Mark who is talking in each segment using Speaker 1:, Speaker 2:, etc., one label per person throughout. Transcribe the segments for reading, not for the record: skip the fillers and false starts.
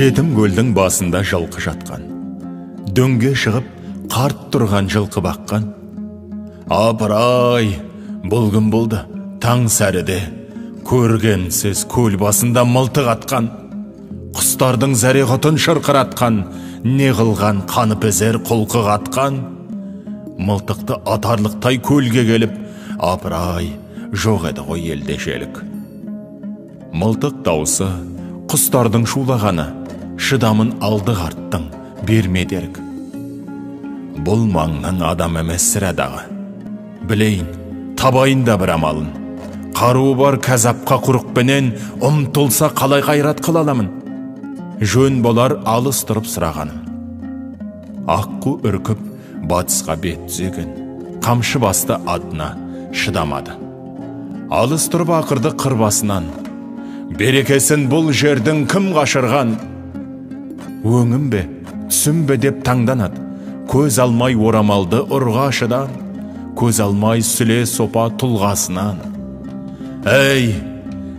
Speaker 1: Жетім көлдің басында жылқы жатқан. Дөңге шығып, қарт тұрған жылқы баққан. Апыр-ай, бұл күн болды, таң сәріде. Көргенсіз көл басында мылтық атқан. Құстардың зәре-құтын шырқыратқан. Не қылған қанып езер құлқы қатқан. Мылтықты атарлықтай көлге келіп, апыр-ай, жоқ еді ғой елде желік. Мылтық даусы, құстардың шулағаны, шыдамын алды қарттың, берме дерік. Бұл маңның адам емес сірәдағы. Білейін, табайын да бір амалын. Қаруы бар кәзапқа құрықпенен ұмтылса қалай қайрат қыла аламын. Жөн болар алыс тұрып сұрағаным. Аққу үркіп, батысқа бет түзеген. Қамшы басты атына шыдамады. Алыс тұрып ақырды қырбасынан. Берекесін бұл жердің кім қашырған? Өңім бе, түсім бе деп таңданады. Көз алмай орамалды ұрғашыдан, көз алмай сүле сопа тұлғасынан. Әй,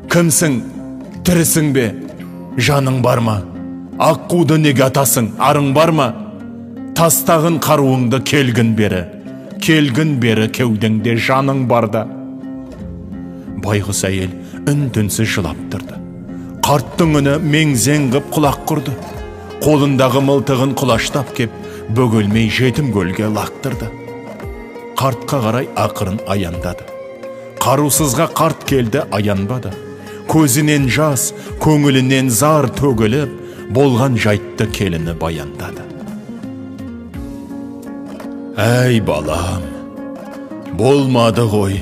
Speaker 1: кімсің, тірісің бе, жаның бар ма? Аққуды неге атасың, арың бар ма? Тастағын қаруыңды келгін бері кеудеңде жаның барда. Байғұс әйел үн-түнсіз жылап тұрды. Қарттың үні меңзең қып құлақ құрды. Қолындағы мылтығын құлаштап кеп, бөгелмей жетім көлге лақтырды. Қартқа қарай ақырын аяндады. Қарусызға қарт келді аянбады. Көзінен жас, көңілінен зар төгіліп, болған жайтты келіні баяндады. Әй балам, болмады ғой.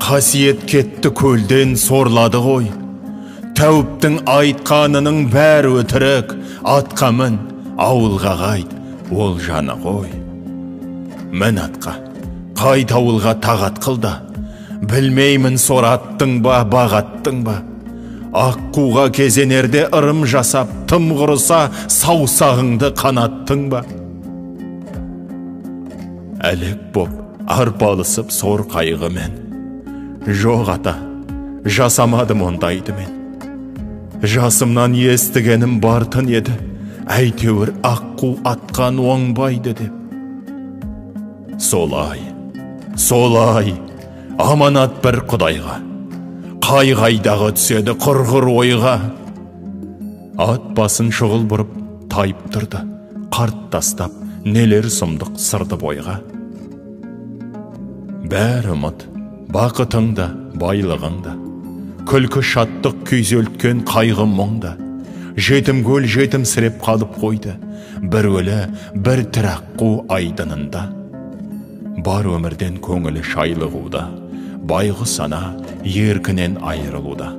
Speaker 1: Қасиет кетті көлден сорлады ғой. Тәуіптің айтқанының бәрі өтірік. Атқа мін, ауылға қайт, ол жаны ғой. Мін атқа, қайт ауылға тағат қылда. Білмеймін сораттың ба, бағаттың ба. Аққуға кезенерде ырым жасап, тым құрыса саусағыңды қанаттың ба. Әлек боп, арпалысып сор қайғымен. Жоқ ата, жасамадым ондайды мен. Жасымнан естігенім бартын еді, әйтеуір аққу атқан оңбайды деп. Солай, аманат бір құдайға, қай-қайдағы түседі құрғыр ойға. Ат басын шұғыл бұрып тайып тұрды, қарт тастап, нелер сұмдық сырды бойға. Бәрі ұмыт, бақытыңда, байлығыңда, күлкі шаттық күйзелткен қайғы мұңда. Жетім көл жетімсіреп қалып қойды, бір өлі, бір тіраққу айдынында. Бар өмірден көңілі шайлығуда, байғұс ана еркінен айырылуда.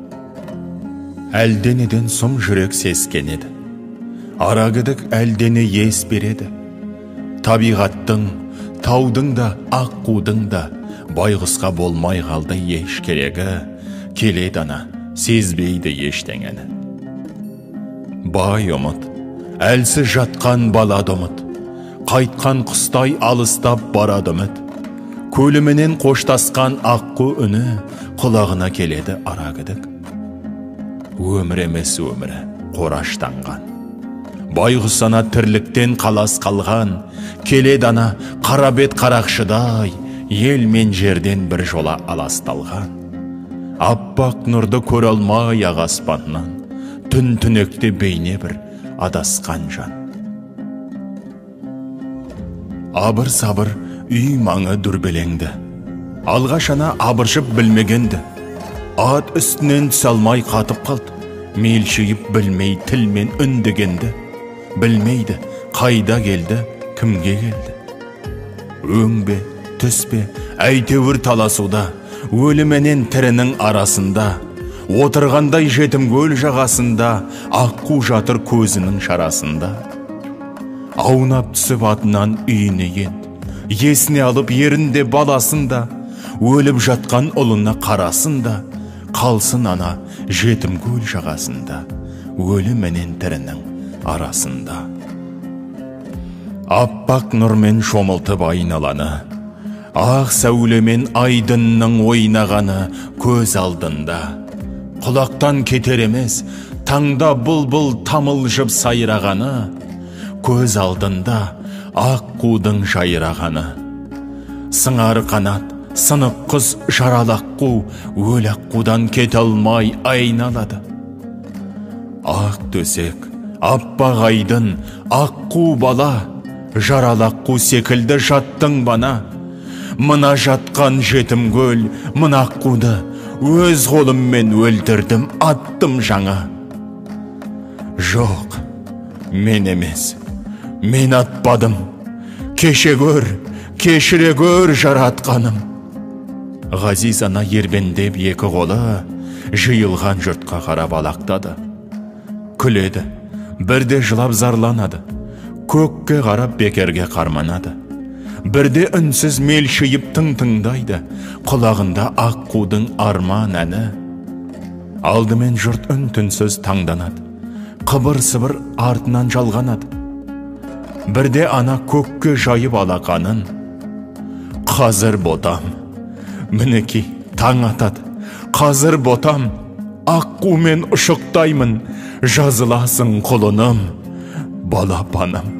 Speaker 1: Әлденеден сұм жүрек сескенеді, арагідік әлдені ес береді. Табиғаттың, таудың да, аққудың да байғұсқа болмай қалды еш керегі. Келеді ана, сезбейді ештеңені. Бай ұмыт, әлсіз жатқан балады ұмыт, қайтқан құстай алыстап барады үміт. Көліменен қоштасқан аққу үні құлағына келеді арагідік. Өмір емес өмірі қораштанған. Байғұс ана тірліктен қалас қалған, келеді ана қарабет қарақшыдай, ел мен жерден бір жола аласталған. Аппақ нұрды көре алмай ақ аспаннан, түн-түнекте бейне бір адасқан жан. Абыр-сабыр үй маңы дүрбелеңді, алғаш ана абыршып білмегенді. Ат үстінен түсе алмай қатып қалды, мелшиіп білмей тілмен үндегенді. Білмейді қайда келді, кімге келді. Өң бе, түс бе, әйтеуір таласуда, өліменен тірінің арасында. Отырғандай жетім көл жағасында, аққу жатыр көзінің шарасында. Аунап түсіп атынан үйіне енді, есіне алып ерінде баласында. Өліп жатқан ұлына қарасында, қалсын ана жетім көл жағасында, өліменен тірінің арасында. Аппақ нұрмен шомылтып айналаны, ақ сәулемен айдынның ойнағаны көз алдында. Құлақтан кетер емес, таңда бұлбұл тамылжып сайрағаны, көз алдында аққудың жайрағаны. Сыңар қанат, сынық құс жаралы аққу, өл аққудан кете алмай айналады. Ақ төсек, аппақ айдын, аққу бала, жаралы аққу секілді жаттың бана. Мына жатқан жетім көл, мына аққуды өз қолыммен өлтірдім, аттым жаңа. Жоқ, мен емес, мен атпадым. Кеше көр, кешіре көр жаратқаным. Ғазиз ана ербендеп екі қолы жиылған жұртқа қарап алақтады. Күледі, бірде жылап зарланады, көкке қарап бекерге қарманады. Бірде үнсіз мелшиіп тыңдайды, құлағында аққудың арман әні. Алдымен жұрт үн-түнсіз таңданады, қыбыр-сыбыр артынан жалғанады. Бірде ана көкке жайып алақанын, қазір ботам, мінеки таң атады, қазір ботам, аққумен ұшықтаймын, жазыласың құлыным, балапаным.